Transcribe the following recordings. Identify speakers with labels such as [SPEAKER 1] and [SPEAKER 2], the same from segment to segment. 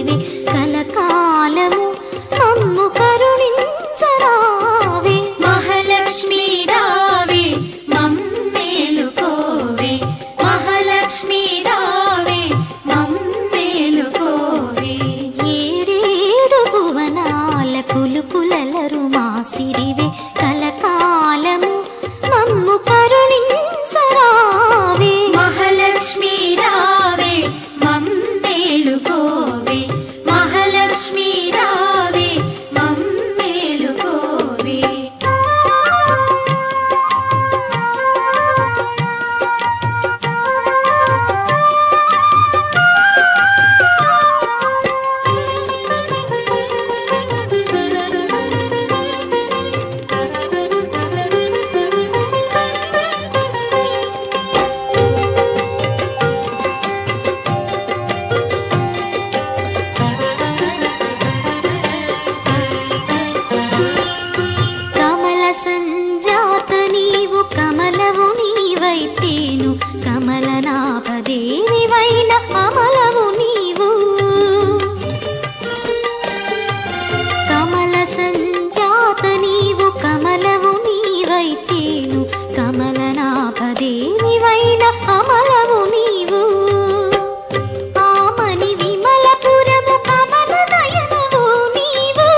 [SPEAKER 1] మాసిరివే కలకాలము మమ్ము కరుణించరావే.
[SPEAKER 2] మహాలక్ష్మీ రావే మమ్మేలుకోవే, మహాలక్ష్మీ రావే మమ్మేలుకోవే.
[SPEAKER 1] ఏడేడు భువనాల కులుకులలరు మాసిరివే కలకాలము మమ్ము కరుణించరావే.
[SPEAKER 2] మహాలక్ష్మీ రావే మమ్మేలుకోవే, మహాలక్ష్మీ రావే మమ్మేలుకోవే.
[SPEAKER 1] కమల సంజాత నీవు కమలవు నీవైతేను కమలనాభదేవివైన అమలవు నీవు. కమల సంజాత నీవు కమలవు నీవైతేను కమలనాభదేవివైన అమలవు నీవు. ఆమని విమలపురము కమల నయనవు నీవు.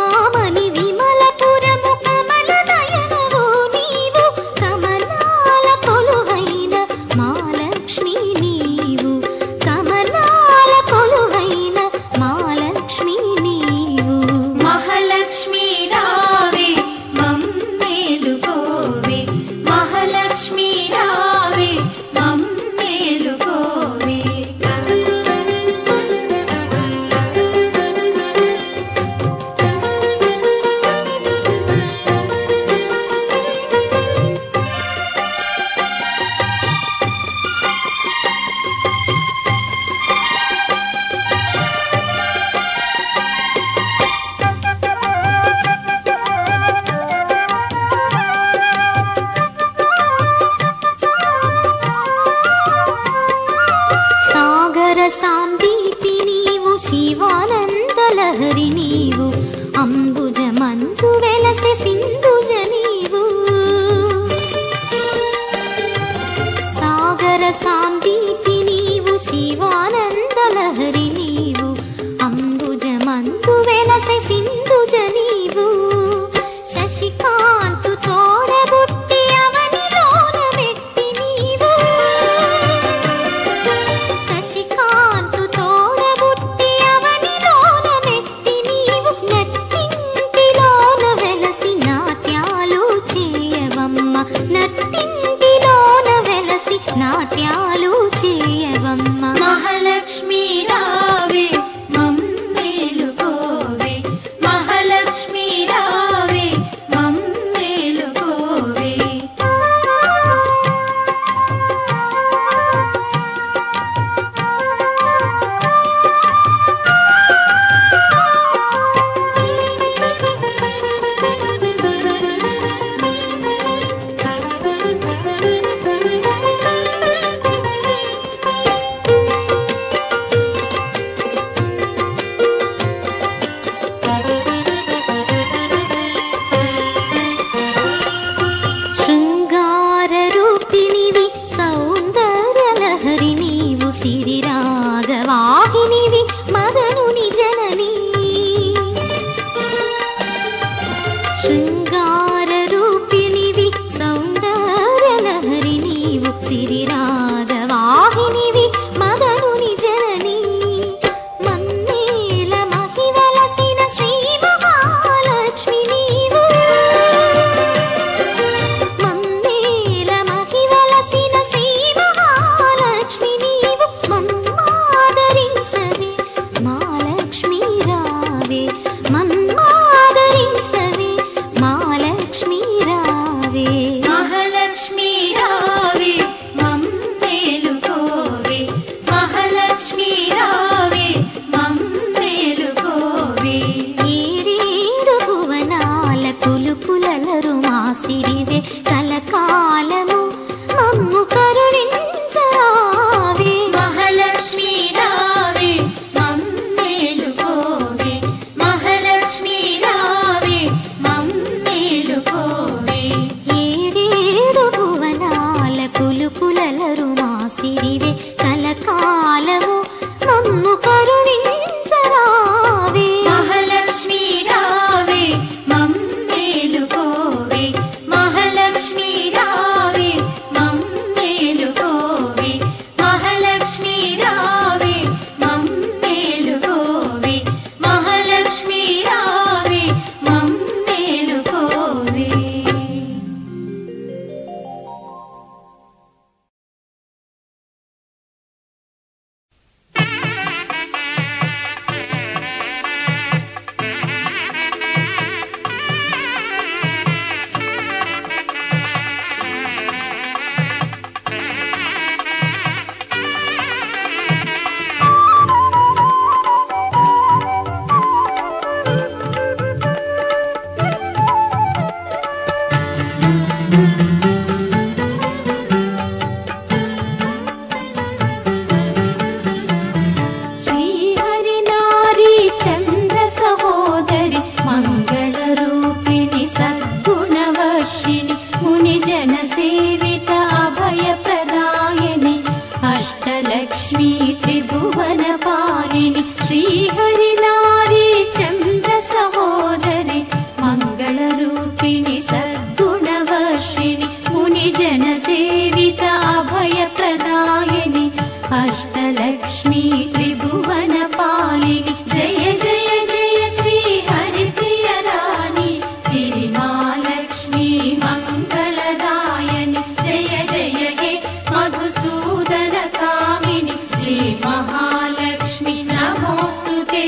[SPEAKER 1] ఆమని విమలపురము కమల నయనవు నీవు. కమలాల కొలువైన మహాలక్ష్మి నీవు. కమలాల కొలువైన మహాలక్ష్మి నీవు.
[SPEAKER 2] మహాలక్ష్మీ రావే మమ్మేలుకోవే, మహాలక్ష్మీ రావే మమ్మేలుకోవే.
[SPEAKER 1] సాగర సాందీపి నీవు శివానందలహరి నీవు. అంబుజమందు వెలసె సింధుజ నీవు. సాగర సాందీపి నీవు శివానందలహరి నీవు. అంబుజమందు వెలసె సింధుజ నీవు. శశికాంతు తోడబుట్టి అవనిలోన మెట్టి నీవు. శశికాంతు తోడబుట్టి అవనిలోన మెట్టి నీవు. నట్టింటిలోన వెలసి నాట్యాలు చేయవమ్మ. నట్టింటిలోన వెలసి నాట్యాలు చేయవమ్మ.
[SPEAKER 2] మహాలక్ష్మీ రావే మమ్మేలుకోవే, మహాలక్ష్మీ రావే మమ్మేలుకోవే.
[SPEAKER 1] అష్టలక్ష్మీ త్రిభువన పాలిని శ్రీహరి నారీ చంద్ర సహోదరి మంగళ రూపిణి సద్గుణవర్షిణి ముని జన సేవిత అభయ ప్రదాయిని అష్టలక్ష్మీ త్రిభువన పాలిని జయ జయ జయ శ్రీ హరిప్రియ రాణి సిరిమాలక్ష్మీ మంగళదాయని జయ జయ హే మధుసూదన కామిని శ్రీ మహాలక్ష్మి నమోస్తుతే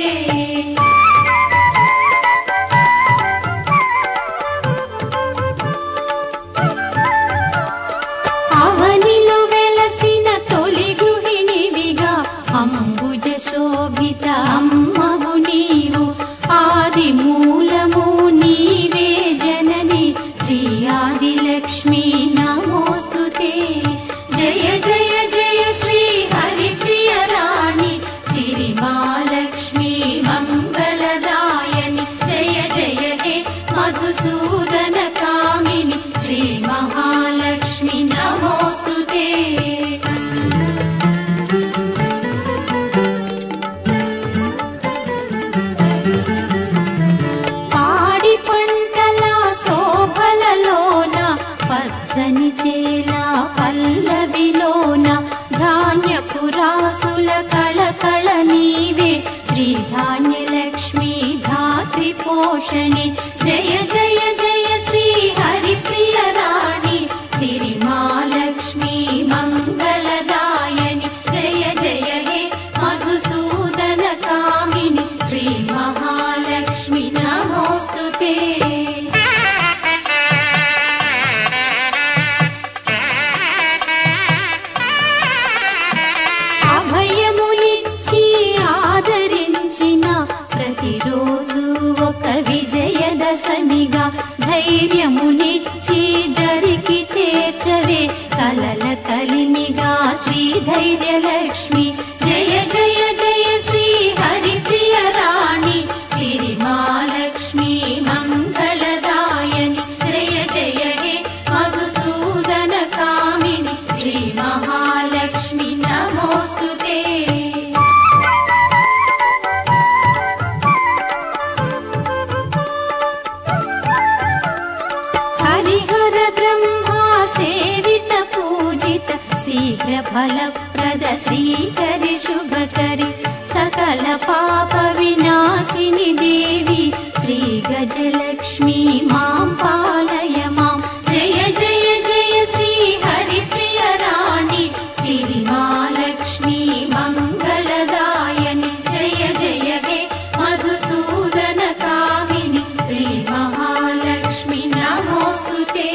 [SPEAKER 1] అవనిలో వెలసిన తొలి గృహిణివిగా అంబుజ శోభిత అమ్మవు నీవు ఆది మూలము నీవే జనని శ్రీ ఆదిలక్ష్మీ నమోస్తుతే జయ జయ జయ శ్రీ హరిప్రియ రాణి సిరిమాలక్ష్మీ మంగళదాయని జయ జయ హే మధుసూదన కామిని శ్రీ మహాలక్ష్మి నమోస్తుతే పాడి పంటల శోభలలోన పచ్చని చేల పల్లవిలోన ధాన్యపు రాసుల కళకళ నీవే శ్రీ ధాన్యలక్ష్మీ ధాత్రి పోషణి జయ జయ జయ శ్రీ హరిప్రియ రాణి సిరిమాలక్ష్మీ మంగళదాయని జయ జయ హే మధుసూదన కామిని శ్రీ మహాలక్ష్మి నమోస్తుతే అభయమునిచ్చి ఆదరించిన ప్రతిరోజు ఒక విజయదశమిగా ధైర్యమునిచ్చి దరికి చేర్చవే కలల కలిమిగా శ్రీ ధైర్యలక్ష్మి జయ జయ జయ శ్రీ హరిప్రియ రాణి సిరిమాలక్ష్మీ మంగళదాయని జయ జయ హే మధుసూదన కామిని శ్రీ మహాలక్ష్మి నమోస్తుతే హరిహర బ్రహ్మా సేవిత పూజిత శీఘ్ర ఫలప్రద శ్రీకరి శుభకరి సకల పాప వినాశిని దేవి శ్రీ గజలక్ష్మీ మాం పాలయ మాం జయ జయ జయ శ్రీ హరిప్రియ రాణి సిరిమాలక్ష్మీ మంగళదాయని జయ జయ హే మధుసూదన కామిని శ్రీ మహాలక్ష్మి నమోస్తుతే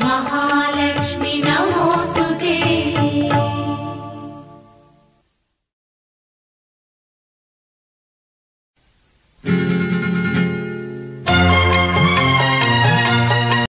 [SPEAKER 1] महालक्ष्मी